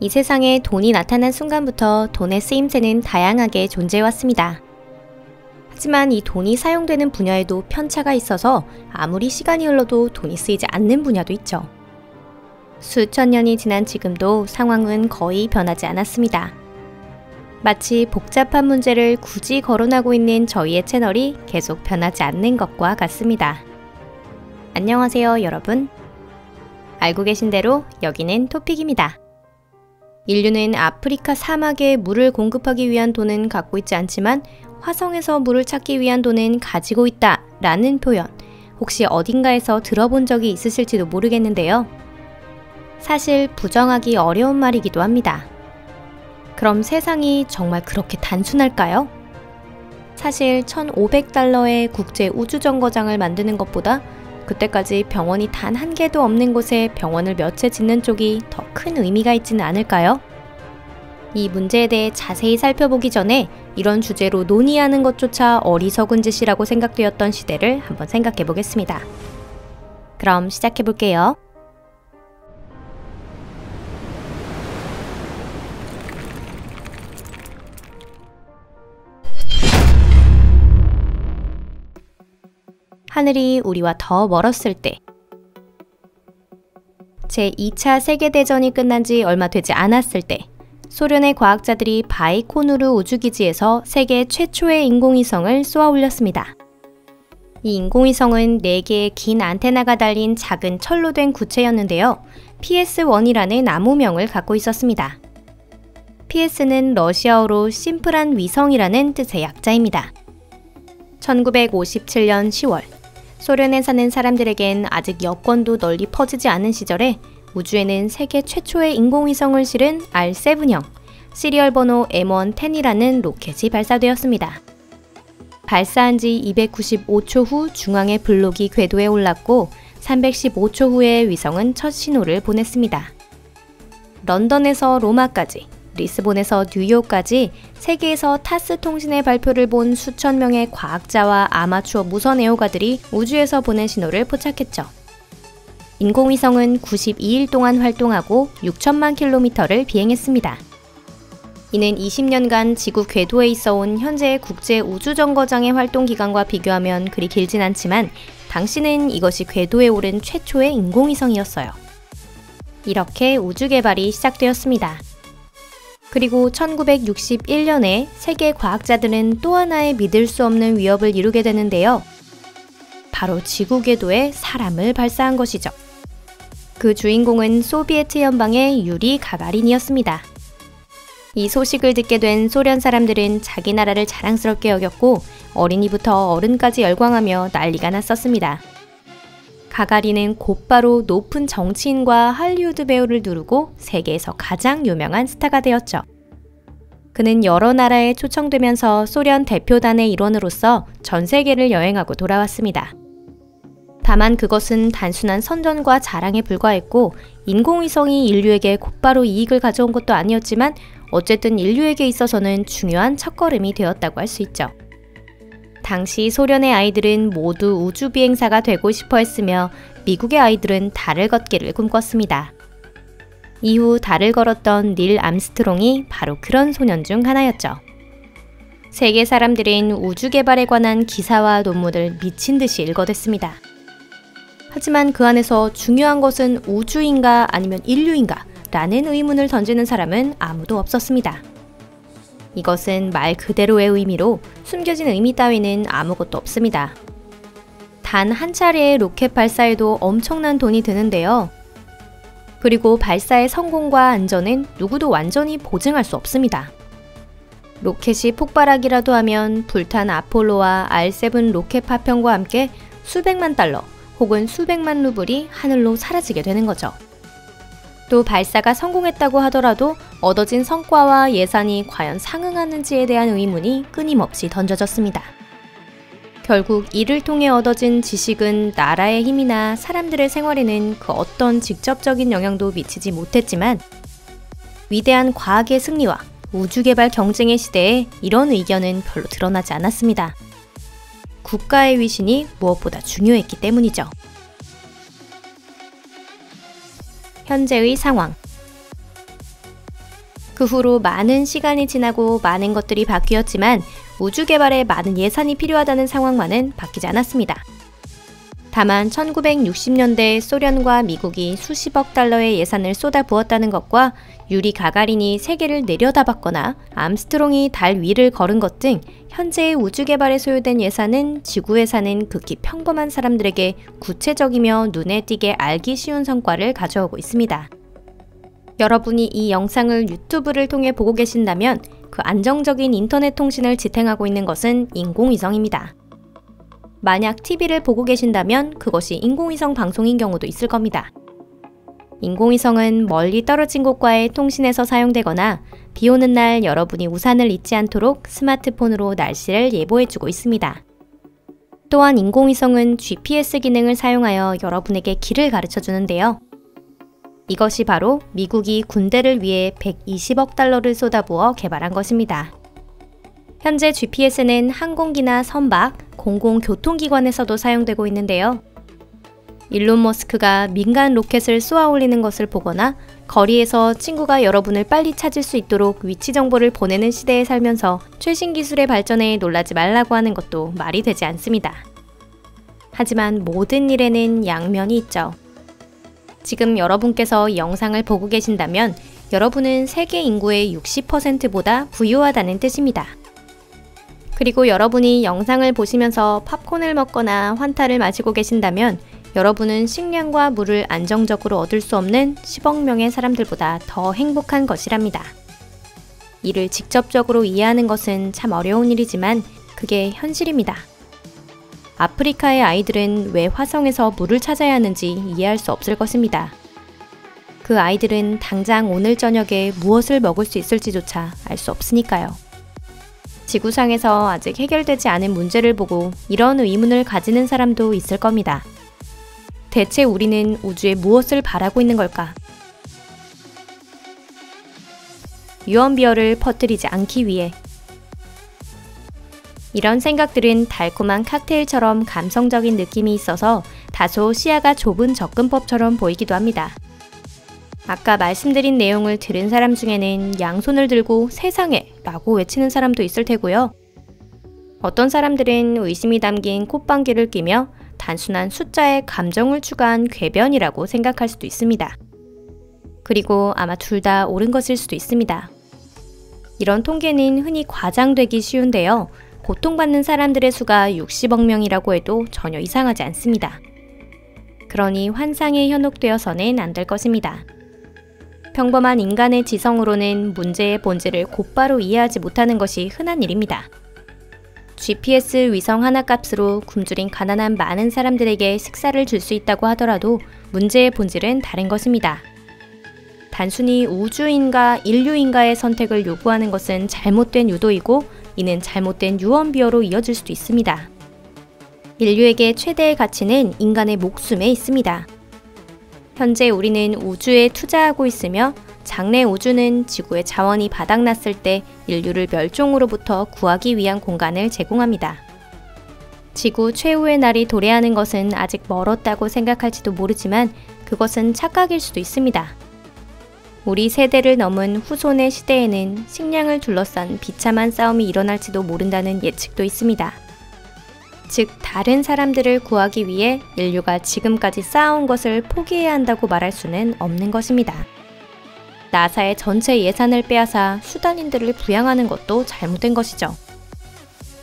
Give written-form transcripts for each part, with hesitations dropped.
이 세상에 돈이 나타난 순간부터 돈의 쓰임새는 다양하게 존재해왔습니다. 하지만 이 돈이 사용되는 분야에도 편차가 있어서 아무리 시간이 흘러도 돈이 쓰이지 않는 분야도 있죠. 수천 년이 지난 지금도 상황은 거의 변하지 않았습니다. 마치 복잡한 문제를 굳이 거론하고 있는 저희의 채널이 계속 변하지 않는 것과 같습니다. 안녕하세요, 여러분. 알고 계신 대로 여기는 토픽입니다. 인류는 아프리카 사막에 물을 공급하기 위한 돈은 갖고 있지 않지만 화성에서 물을 찾기 위한 돈은 가지고 있다 라는 표현, 혹시 어딘가에서 들어본 적이 있으실지도 모르겠는데요. 사실 부정하기 어려운 말이기도 합니다. 그럼 세상이 정말 그렇게 단순할까요? 사실 1,500달러의 국제 우주정거장을 만드는 것보다 그때까지 병원이 단 한 개도 없는 곳에 병원을 몇 채 짓는 쪽이 더 큰 의미가 있지는 않을까요? 이 문제에 대해 자세히 살펴보기 전에 이런 주제로 논의하는 것조차 어리석은 짓이라고 생각되었던 시대를 한번 생각해 보겠습니다. 그럼 시작해 볼게요. 하늘이 우리와 더 멀었을 때, 제2차 세계대전이 끝난 지 얼마 되지 않았을 때, 소련의 과학자들이 바이코누르 우주기지에서 세계 최초의 인공위성을 쏘아 올렸습니다. 이 인공위성은 4개의 긴 안테나가 달린 작은 철로 된 구체였는데요. PS-1이라는 암호명을 갖고 있었습니다. PS는 러시아어로 심플한 위성이라는 뜻의 약자입니다. 1957년 10월, 소련에 사는 사람들에겐 아직 여권도 널리 퍼지지 않은 시절에 우주에는 세계 최초의 인공위성을 실은 R7형, 시리얼 번호 M110이라는 로켓이 발사되었습니다. 발사한 지 295초 후 중앙의 블록이 궤도에 올랐고 315초 후에 위성은 첫 신호를 보냈습니다. 런던에서 로마까지, 리스본에서 뉴욕까지 세계에서 타스 통신의 발표를 본 수천 명의 과학자와 아마추어 무선 애호가들이 우주에서 보낸 신호를 포착했죠. 인공위성은 92일 동안 활동하고 6천만 킬로미터를 비행했습니다. 이는 20년간 지구 궤도에 있어온 현재의 국제 우주정거장의 활동 기간과 비교하면 그리 길진 않지만 당시는 이것이 궤도에 오른 최초의 인공위성이었어요. 이렇게 우주 개발이 시작되었습니다. 그리고 1961년에 세계 과학자들은 또 하나의 믿을 수 없는 위협을 이루게 되는데요. 바로 지구 궤도에 사람을 발사한 것이죠. 그 주인공은 소비에트 연방의 유리 가가린이었습니다. 이 소식을 듣게 된 소련 사람들은 자기 나라를 자랑스럽게 여겼고 어린이부터 어른까지 열광하며 난리가 났었습니다. 가가린은 곧바로 높은 정치인과 할리우드 배우를 누르고 세계에서 가장 유명한 스타가 되었죠. 그는 여러 나라에 초청되면서 소련 대표단의 일원으로서 전 세계를 여행하고 돌아왔습니다. 다만 그것은 단순한 선전과 자랑에 불과했고 인공위성이 인류에게 곧바로 이익을 가져온 것도 아니었지만 어쨌든 인류에게 있어서는 중요한 첫걸음이 되었다고 할 수 있죠. 당시 소련의 아이들은 모두 우주비행사가 되고 싶어 했으며 미국의 아이들은 달을 걷기를 꿈꿨습니다. 이후 달을 걸었던 닐 암스트롱이 바로 그런 소년 중 하나였죠. 세계 사람들은 우주 개발에 관한 기사와 논문을 미친 듯이 읽어댔습니다. 하지만 그 안에서 중요한 것은 우주인가 아니면 인류인가 라는 의문을 던지는 사람은 아무도 없었습니다. 이것은 말 그대로의 의미로 숨겨진 의미 따위는 아무것도 없습니다. 단 한 차례의 로켓 발사에도 엄청난 돈이 드는데요. 그리고 발사의 성공과 안전은 누구도 완전히 보증할 수 없습니다. 로켓이 폭발하기라도 하면 불탄 아폴로와 R7 로켓 파편과 함께 수백만 달러 혹은 수백만 루블이 하늘로 사라지게 되는 거죠. 또 발사가 성공했다고 하더라도 얻어진 성과와 예산이 과연 상응하는지에 대한 의문이 끊임없이 던져졌습니다. 결국 이를 통해 얻어진 지식은 나라의 힘이나 사람들의 생활에는 그 어떤 직접적인 영향도 미치지 못했지만 위대한 과학의 승리와 우주개발 경쟁의 시대에 이런 의견은 별로 드러나지 않았습니다. 국가의 위신이 무엇보다 중요했기 때문이죠. 현재의 상황. 그 후로 많은 시간이 지나고 많은 것들이 바뀌었지만 우주 개발에 많은 예산이 필요하다는 상황만은 바뀌지 않았습니다. 다만 1960년대 소련과 미국이 수십억 달러의 예산을 쏟아부었다는 것과 유리 가가린이 세계를 내려다봤거나 암스트롱이 달 위를 걸은 것 등 현재의 우주 개발에 소요된 예산은 지구에 사는 극히 평범한 사람들에게 구체적이며 눈에 띄게 알기 쉬운 성과를 가져오고 있습니다. 여러분이 이 영상을 유튜브를 통해 보고 계신다면 그 안정적인 인터넷 통신을 지탱하고 있는 것은 인공위성입니다. 만약 TV를 보고 계신다면 그것이 인공위성 방송인 경우도 있을 겁니다. 인공위성은 멀리 떨어진 곳과의 통신에서 사용되거나 비 오는 날 여러분이 우산을 잊지 않도록 스마트폰으로 날씨를 예보해주고 있습니다. 또한 인공위성은 GPS 기능을 사용하여 여러분에게 길을 가르쳐 주는데요. 이것이 바로 미국이 군대를 위해 120억 달러를 쏟아부어 개발한 것입니다. 현재 GPS는 항공기나 선박, 공공교통기관에서도 사용되고 있는데요. 일론 머스크가 민간 로켓을 쏘아 올리는 것을 보거나 거리에서 친구가 여러분을 빨리 찾을 수 있도록 위치 정보를 보내는 시대에 살면서 최신 기술의 발전에 놀라지 말라고 하는 것도 말이 되지 않습니다. 하지만 모든 일에는 양면이 있죠. 지금 여러분께서 이 영상을 보고 계신다면 여러분은 세계 인구의 60%보다 부유하다는 뜻입니다. 그리고 여러분이 영상을 보시면서 팝콘을 먹거나 환타를 마시고 계신다면 여러분은 식량과 물을 안정적으로 얻을 수 없는 10억 명의 사람들보다 더 행복한 것이랍니다. 이를 직접적으로 이해하는 것은 참 어려운 일이지만 그게 현실입니다. 아프리카의 아이들은 왜 화성에서 물을 찾아야 하는지 이해할 수 없을 것입니다. 그 아이들은 당장 오늘 저녁에 무엇을 먹을 수 있을지조차 알 수 없으니까요. 지구상에서 아직 해결되지 않은 문제를 보고 이런 의문을 가지는 사람도 있을 겁니다. 대체 우리는 우주에 무엇을 바라고 있는 걸까? 유언비어를 퍼뜨리지 않기 위해. 이런 생각들은 달콤한 칵테일처럼 감성적인 느낌이 있어서 다소 시야가 좁은 접근법처럼 보이기도 합니다. 아까 말씀드린 내용을 들은 사람 중에는 양손을 들고 세상에! 라고 외치는 사람도 있을 테고요. 어떤 사람들은 의심이 담긴 콧방귀를 뀌며 단순한 숫자에 감정을 추가한 궤변이라고 생각할 수도 있습니다. 그리고 아마 둘 다 옳은 것일 수도 있습니다. 이런 통계는 흔히 과장되기 쉬운데요. 고통받는 사람들의 수가 60억 명이라고 해도 전혀 이상하지 않습니다. 그러니 환상에 현혹되어서는 안 될 것입니다. 평범한 인간의 지성으로는 문제의 본질을 곧바로 이해하지 못하는 것이 흔한 일입니다. GPS 위성 하나 값으로 굶주린 가난한 많은 사람들에게 식사를 줄 수 있다고 하더라도 문제의 본질은 다른 것입니다. 단순히 우주인가 인류인가의 선택을 요구하는 것은 잘못된 유도이고 이는 잘못된 유언비어로 이어질 수도 있습니다. 인류에게 최대의 가치는 인간의 목숨에 있습니다. 현재 우리는 우주에 투자하고 있으며 장래 우주는 지구의 자원이 바닥났을 때 인류를 멸종으로부터 구하기 위한 공간을 제공합니다. 지구 최후의 날이 도래하는 것은 아직 멀었다고 생각할지도 모르지만 그것은 착각일 수도 있습니다. 우리 세대를 넘은 후손의 시대에는 식량을 둘러싼 비참한 싸움이 일어날지도 모른다는 예측도 있습니다. 즉, 다른 사람들을 구하기 위해 인류가 지금까지 쌓아온 것을 포기해야 한다고 말할 수는 없는 것입니다. 나사의 전체 예산을 빼앗아 수단인들을 부양하는 것도 잘못된 것이죠.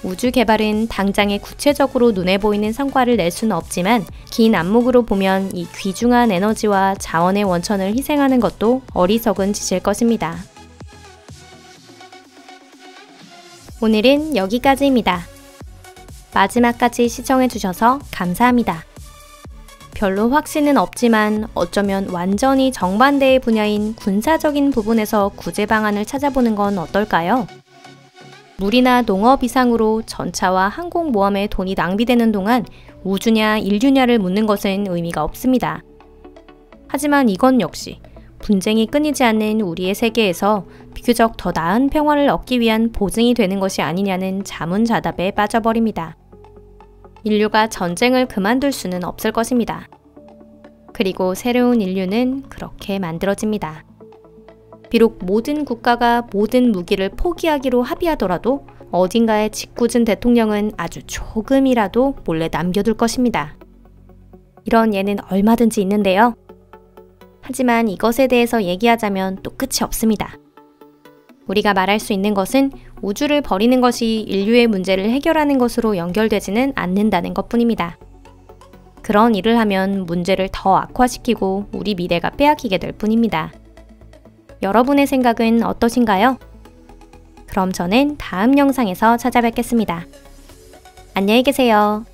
우주 개발은 당장에 구체적으로 눈에 보이는 성과를 낼 수는 없지만 긴 안목으로 보면 이 귀중한 에너지와 자원의 원천을 희생하는 것도 어리석은 짓일 것입니다. 오늘은 여기까지입니다. 마지막까지 시청해주셔서 감사합니다. 별로 확신은 없지만 어쩌면 완전히 정반대의 분야인 군사적인 부분에서 구제 방안을 찾아보는 건 어떨까요? 물이나 농업 이상으로 전차와 항공모함에 돈이 낭비되는 동안 우주냐 인류냐를 묻는 것은 의미가 없습니다. 하지만 이건 역시 분쟁이 끊이지 않는 우리의 세계에서 비교적 더 나은 평화를 얻기 위한 보증이 되는 것이 아니냐는 자문자답에 빠져버립니다. 인류가 전쟁을 그만둘 수는 없을 것입니다. 그리고 새로운 인류는 그렇게 만들어집니다. 비록 모든 국가가 모든 무기를 포기하기로 합의하더라도 어딘가에 짓궂은 대통령은 아주 조금이라도 몰래 남겨둘 것입니다. 이런 예는 얼마든지 있는데요. 하지만 이것에 대해서 얘기하자면 또 끝이 없습니다. 우리가 말할 수 있는 것은 우주를 버리는 것이 인류의 문제를 해결하는 것으로 연결되지는 않는다는 것뿐입니다. 그런 일을 하면 문제를 더 악화시키고 우리 미래가 빼앗기게 될 뿐입니다. 여러분의 생각은 어떠신가요? 그럼 저는 다음 영상에서 찾아뵙겠습니다. 안녕히 계세요.